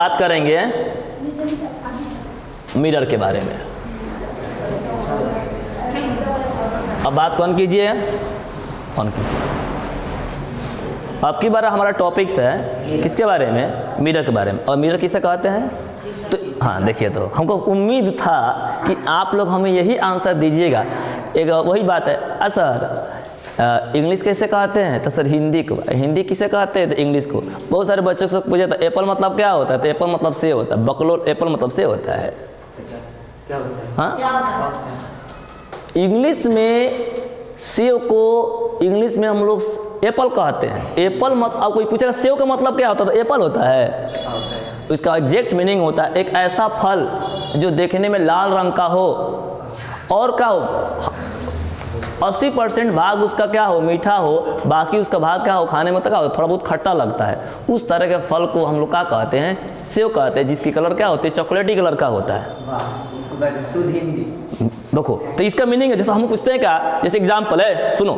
बात करेंगे मिरर के बारे में। अब बात कौन कीजिए, ऑन कीजिए। अब की बार हमारा टॉपिक्स है किसके बारे में, मिरर के बारे में। और मिरर किसे कहते हैं, तो हाँ देखिए, तो हमको उम्मीद था कि आप लोग हमें यही आंसर दीजिएगा। एक वही बात है, सर इंग्लिश कैसे कहते हैं, तो सर हिंदी को, हिंदी किसे कहते हैं, तो इंग्लिश को। बहुत सारे बच्चों से पूछे तो एप्पल मतलब क्या होता है, तो एप्पल मतलब से होता है, बकलो एप्पल मतलब से होता है। क्या होता है? हाँ, इंग्लिश में सेव को इंग्लिश में हम लोग एप्पल कहते हैं। एप्पल मत, अब कोई पूछेगा सेव का मतलब क्या होता है, तो एप्पल होता है। तो इसका एग्जैक्ट मीनिंग होता है एक ऐसा फल जो देखने में लाल रंग का हो और क्या हो 80% भाग उसका क्या हो, मीठा हो, बाकी उसका भाग क्या हो, खाने में तो क्या हो, थोड़ा बहुत खट्टा लगता है। उस तरह के फल को हम लोग क्या कहते हैं, सेव कहते हैं, जिसकी कलर क्या होती है, चॉकलेटी कलर का होता है। शुद्ध हिंदी। देखो, तो इसका मीनिंग है, जैसे हम पूछते हैं क्या, जैसे एग्जाम्पल है, सुनो।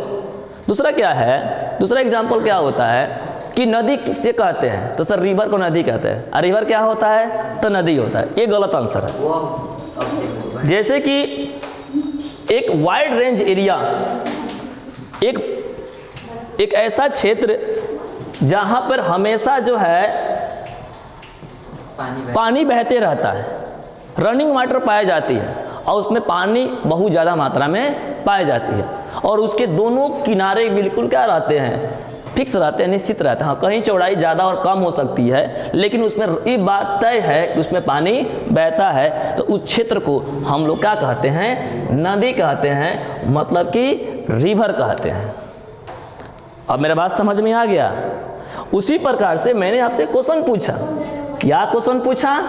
दूसरा क्या है, दूसरा एग्जाम्पल क्या होता है कि नदी किसे कहते हैं, तो सर रिवर को नदी कहते हैं। और रिवर क्या होता है, तो नदी होता है। ये गलत आंसर है। जैसे कि एक वाइड रेंज एरिया, एक ऐसा क्षेत्र जहां पर हमेशा जो है पानी बहते रहता है, रनिंग वाटर पाई जाती है, और उसमें पानी बहुत ज़्यादा मात्रा में पाई जाती है, और उसके दोनों किनारे बिल्कुल क्या रहते हैं, फिक्स रहते हैं, निश्चित रहते हैं। हाँ, कहीं चौड़ाई ज़्यादा और कम हो सकती है, लेकिन उसमें ये बात तय है कि उसमें पानी बहता है। तो उस क्षेत्र को हम लोग क्या कहते हैं, नदी कहते हैं, मतलब कि रिवर कहते हैं। अब मेरा बात समझ में आ गया। उसी प्रकार से मैंने आपसे क्वेश्चन पूछा। क्या क्वेश्चन पूछा,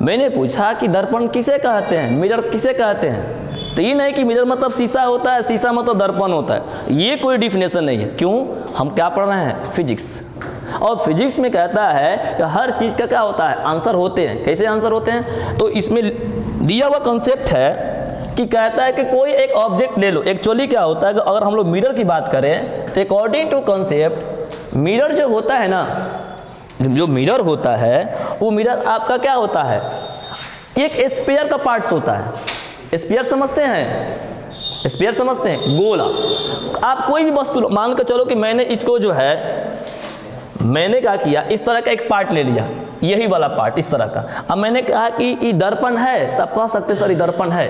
मैंने पूछा कि दर्पण किसे कहते हैं, मिरर किसे कहते हैं। तो ये नहीं कि मिरर मतलब शीशा होता है, शीशा मतलब दर्पण होता है, ये कोई डिफिनेशन नहीं है। क्यों, हम क्या पढ़ रहे हैं, फिजिक्स। और फिजिक्स में कहता है कि हर चीज़ का क्या होता है, आंसर होते हैं। कैसे आंसर होते हैं, तो इसमें दिया हुआ कंसेप्ट है कि कहता है कि कोई एक ऑब्जेक्ट ले लो। एक्चुअली क्या होता है कि अगर हम लोग मिरर की बात करें तो अकॉर्डिंग टू कंसेप्ट मिरर जो होता है ना, जो मिरर होता है वो मिरर आपका क्या होता है, एक स्फीयर का पार्ट्स होता है। स्फीयर समझते हैं, स्फीयर समझते हैं, गोला। आप कोई भी वस्तु मान कर चलो कि मैंने इसको जो है, मैंने क्या किया, इस तरह का एक पार्ट ले लिया, यही वाला पार्ट इस तरह का। अब मैंने कहा कि ये दर्पण है, तब कह सकते सर ये दर्पण है।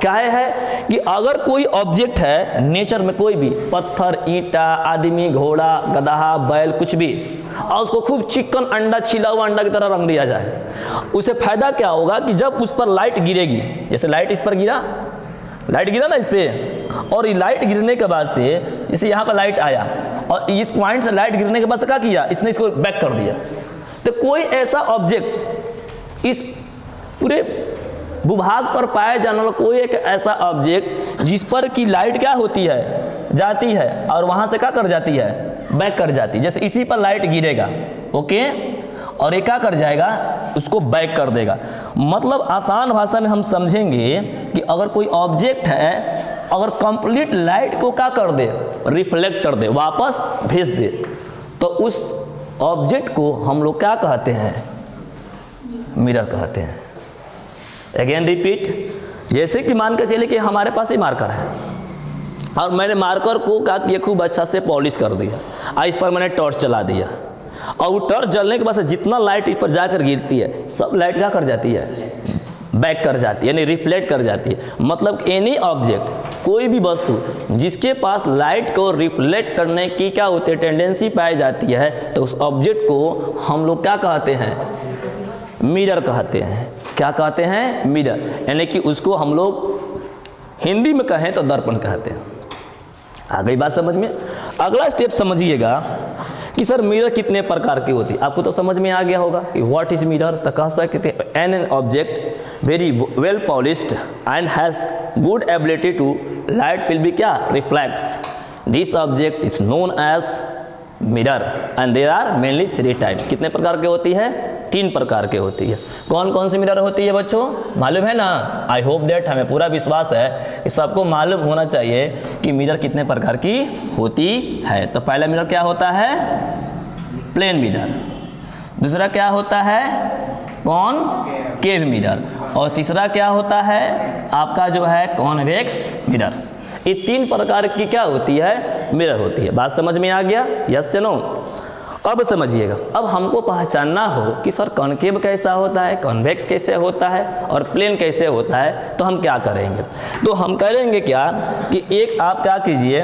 क्या है कि अगर कोई ऑब्जेक्ट है नेचर में, कोई भी पत्थर, ईंटा, आदमी, घोड़ा, गधा, बैल, कुछ भी, और उसको खूब चिकन अंडा, छिला हुआ अंडा की तरह रंग दिया जाए, उसे फायदा क्या होगा कि जब उस पर लाइट गिरेगी, जैसे लाइट इस पर गिरा, लाइट गिरा ना इस पे, और ये लाइट गिरने के बाद से, जैसे यहाँ पर लाइट आया और इस पॉइंट से लाइट गिरने के बाद से क्या किया, इसने इसको बैक कर दिया। तो कोई ऐसा ऑब्जेक्ट इस पूरे भूभाग पर पाया जाने वाला कोई एक ऐसा ऑब्जेक्ट जिस पर की लाइट क्या होती है, जाती है, और वहां से क्या कर जाती है, बैक कर जाती है। जैसे इसी पर लाइट गिरेगा, ओके, और ये क्या कर जाएगा, उसको बैक कर देगा। मतलब आसान भाषा में हम समझेंगे कि अगर कोई ऑब्जेक्ट है, अगर कंप्लीट लाइट को क्या कर दे, रिफ्लेक्ट कर दे, वापस भेज दे, तो उस ऑब्जेक्ट को हम लोग क्या कहते हैं, मिरर कहते हैं। अगेन रिपीट, जैसे कि मान कर चले कि हमारे पास ही मार्कर है, और मैंने मार्कर को क्या किया, खूब अच्छा से पॉलिश कर दिया, और इस पर मैंने टॉर्च चला दिया, और वो टॉर्च जलने के बाद से जितना लाइट इस पर जाकर गिरती है, सब लाइट क्या कर जाती है, बैक कर जाती है, यानी रिफ्लेक्ट कर जाती है। मतलब एनी ऑब्जेक्ट, कोई भी वस्तु जिसके पास लाइट को रिफ्लेक्ट करने की क्या होती है, टेंडेंसी पाई जाती है, तो उस ऑब्जेक्ट को हम लोग क्या कहते हैं, मिरर कहते हैं। क्या कहते हैं, मिरर, यानी कि उसको हम लोग हिंदी में कहें तो दर्पण कहते हैं। आ गई बात समझ में। अगला स्टेप समझिएगा कि सर मिरर कितने प्रकार की होती है। आपको तो समझ में आ गया होगा कि व्हाट इज मिरर। तो कह सकते हैं an object very well polished and has good ability to light will be क्या, reflects, this object is known as mirror and there are mainly 3 types. कितने प्रकार के होती है, 3 प्रकार के होती है। कौन कौन सी मिरर होती है बच्चों, मालूम है ना। आई होप दैट, हमें पूरा विश्वास है कि सबको मालूम होना चाहिए कि मिरर कितने प्रकार की होती है। तो पहला मिरर क्या होता है, प्लेन मिरर। दूसरा क्या होता है, कॉनकेव मिरर, और तीसरा क्या होता है आपका जो है कॉन्वेक्स मिरर। ये 3 प्रकार की क्या होती है, मिरर होती है। बात समझ में आ गया, यस या नो? अब समझिएगा, अब हमको पहचानना हो कि सर कॉनकेव कैसा होता है, कॉन्वेक्स कैसे होता है और प्लेन कैसे होता है, तो हम क्या करेंगे? तो हम करेंगे क्या कि एक आप क्या कीजिए,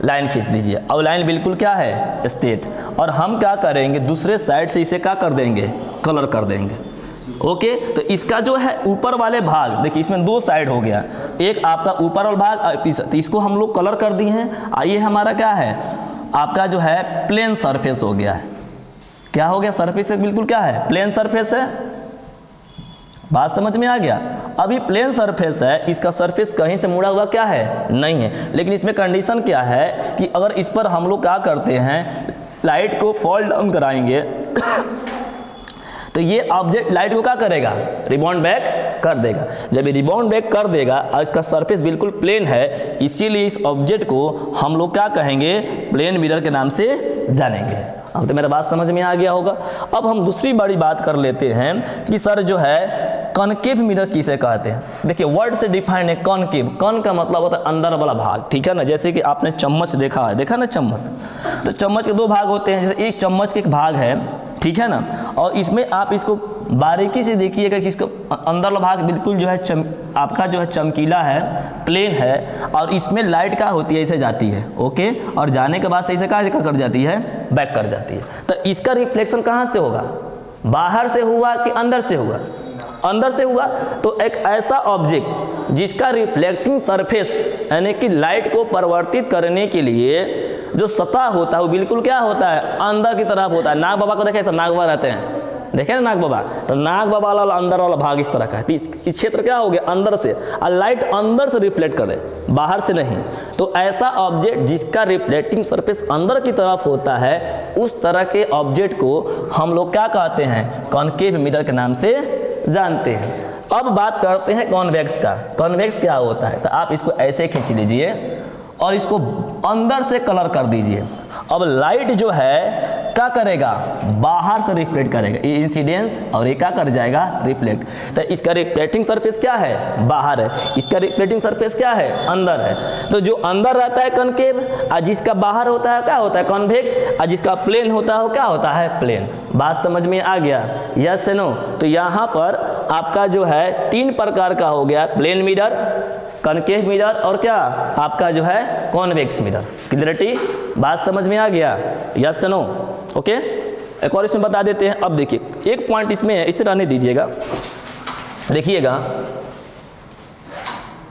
लाइन खींच दीजिए। अब लाइन बिल्कुल क्या है, स्ट्रेट, और हम क्या करेंगे दूसरे साइड से इसे क्या कर देंगे, कलर कर देंगे। ओके, तो इसका जो है ऊपर वाले भाग देखिए, इसमें 2 साइड हो गया, एक आपका ऊपर वाला भाग, तो इसको हम लोग कलर कर दिए हैं। आइए हमारा क्या है, आपका जो है प्लेन सरफेस हो गया है। क्या हो गया, सरफेस बिल्कुल क्या है, प्लेन सरफेस है। बात समझ में आ गया? अभी प्लेन सरफेस है, इसका सरफेस कहीं से मुड़ा हुआ क्या है, नहीं है, लेकिन इसमें कंडीशन क्या है कि अगर इस पर हम लोग क्या करते हैं, लाइट को फॉल डाउन कराएंगे तो ये ऑब्जेक्ट लाइट को क्या करेगा, रिबाउंड बैक कर देगा। जब ये रिबाउंड बैक कर देगा और इसका सरफेस बिल्कुल प्लेन है, इसीलिए इस ऑब्जेक्ट को हम लोग क्या कहेंगे, प्लेन मिरर के नाम से जानेंगे। अब तो मेरा बात समझ में आ गया होगा। अब हम दूसरी बड़ी बात कर लेते हैं कि सर जो है कॉनकेव मिरर किसे कहते हैं। देखिए वर्ड से डिफाइन है कॉनकेव, कॉन का मतलब होता है अंदर वाला भाग, ठीक है ना। जैसे कि आपने चम्मच देखा है, देखा ना चम्मच, तो चम्मच के 2 भाग होते हैं। जैसे एक चम्मच के एक भाग है, ठीक है ना, और इसमें आप इसको बारीकी से देखिएगा कि इसका अंदर वाला भाग बिल्कुल जो है आपका जो है चमकीला है, प्लेन है, और इसमें लाइट क्या होती है, इसे जाती है, ओके, और जाने के बाद से इसे क्या कर जाती है, बैक कर जाती है। तो इसका रिफ्लेक्शन कहाँ से होगा, बाहर से हुआ कि अंदर से हुआ, अंदर से हुआ। तो एक ऐसा ऑब्जेक्ट जिसका रिफ्लेक्टिंग सरफेस यानी कि लाइट को परिवर्तित करने के लिए जो सतह होता है वो बिल्कुल क्या होता है, अंदर की तरफ होता है। नाग बाबा को देखे, नाग बाबा रहते हैं, देखे ना नाग बाबा, तो नाग बाबा वाला अंदर वाला भाग इस तरह का है। इस क्षेत्र क्या हो गया, अंदर से, और लाइट अंदर से रिफ्लेक्ट करे, बाहर से नहीं। तो ऐसा ऑब्जेक्ट जिसका रिफ्लेक्टिंग सरफेस अंदर की तरफ होता है, उस तरह के ऑब्जेक्ट को हम लोग क्या कहते हैं, कॉनकेव मिरर के नाम से जानते हैं। अब बात करते हैं कॉन्वेक्स का। कॉन्वेक्स क्या होता है, तो आप इसको ऐसे खींच लीजिए और इसको अंदर से कलर कर दीजिए। अब लाइट जो है क्या करेगा, बाहर से रिफ्लेक्ट करेगा, ये इंसिडेंस, और ये क्या कर जाएगा, रिफ्लेक्ट। तो इसका रिफ्लेक्टिंग सरफेस क्या है, बाहर है, इसका रिफ्लेक्टिंग सरफेस क्या है, अंदर है। तो जो अंदर रहता है कॉनकेव, और जिसका बाहर होता है क्या होता है, कॉन्वेक्स, और जिसका प्लेन होता है वो क्या होता है, प्लेन। बात समझ में आ गया, यस या नो? तो यहाँ पर आपका जो है 3 प्रकार का हो गया, प्लेन मिरर, कॉनकेव मिरर, और क्या आपका जो है कॉन्वेक्स मिरर। क्लियरिटी, बात समझ में आ गया, यस या नो? ओके, एक और इसमें बता देते हैं। अब देखिए एक पॉइंट इसमें है, इसे रहने दीजिएगा, देखिएगा